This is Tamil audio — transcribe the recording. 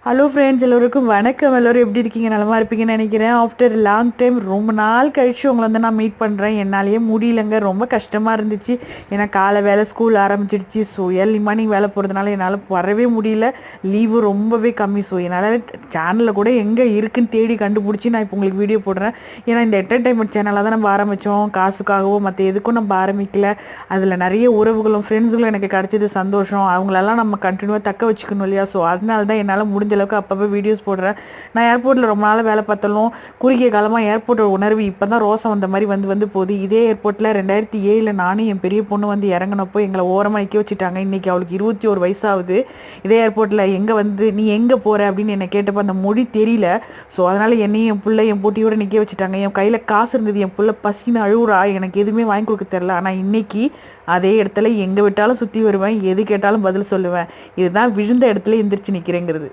ஹலோ ஃப்ரெண்ட்ஸ், எல்லோருக்கும் வணக்கம். எல்லோரும் எப்படி இருக்கீங்க? நலமா இருப்பீங்கன்னு நினைக்கிறேன். ஆஃப்டர் லாங் டைம் ரொம்ப நாள் கழிச்சு உங்களை வந்து நான் மீட் பண்ணுறேன். என்னாலேயே முடியலங்க, ரொம்ப கஷ்டமாக இருந்துச்சு. ஏன்னா காலை வேலை ஸ்கூல் ஆரம்பிச்சிடுச்சு. ஸோ ஏர்லி மார்னிங் வேலை போகிறதுனால என்னால் வரவே முடியல. லீவு ரொம்பவே கம்மி. ஸோ என்னால் சேனலில் கூட எங்கே இருக்குன்னு தேடி கண்டுபிடிச்சி நான் இப்போ உங்களுக்கு வீடியோ போடுறேன். ஏன்னா இந்த என்டர்டைன்மெண்ட் சேனலாக தான் நம்ம ஆரம்பித்தோம். காசுக்காகவோ மற்ற எதுக்கும் நம்ம ஆரம்பிக்கல. அதில் நிறைய உறவுகளும் ஃப்ரெண்ட்ஸுகளும் எனக்கு கிடச்சது சந்தோஷம். அவங்களெல்லாம் நம்ம கண்டினியூவாக தக்க வச்சுக்கணும் இல்லையா? ஸோ அதனால தான் என்னால் முடிஞ்ச அளவுக்கு அப்பப்போ வீடியோஸ் போடுறேன். நான் ஏர்போர்ட்டில் ரொம்ப நாள் வேலை பார்த்தாலும் குறுகிய காலமாக ஏர்போர்ட்டோட உணர்வு இப்போ தான் ரோசம் வந்த மாதிரி வந்து போகுது. இதே ஏர்போர்ட்டில் 2007 நானும் என் பெரிய பொண்ணு வந்து இறங்கினப்போ எங்களை ஓரமாக நிற்க வச்சுட்டாங்க. இன்றைக்கி அவளுக்கு 21 வயசாகுது. இதே ஏர்போர்ட்டில் எங்கே வந்து நீ எங்கே போகிற அப்படின்னு என்னை கேட்டப்போ அந்த மொழி தெரியல. ஸோ அதனால் என்னையும் என் பிள்ளை என் போட்டியோடு நிற்க வச்சுட்டாங்க. என் கையில் காசு இருந்தது. என் பிள்ளை பசின்னு அழுவுறா, எனக்கு எதுவுமே வாங்கி கொடுக்க தெரில. ஆனால் இன்னைக்கு அதே இடத்துல எங்கே விட்டாலும் சுற்றி வருவேன், எது கேட்டாலும் பதில் சொல்லுவேன். இதுதான் விழுந்த இடத்துல எந்திரிச்சு நிற்கிறேங்கிறது.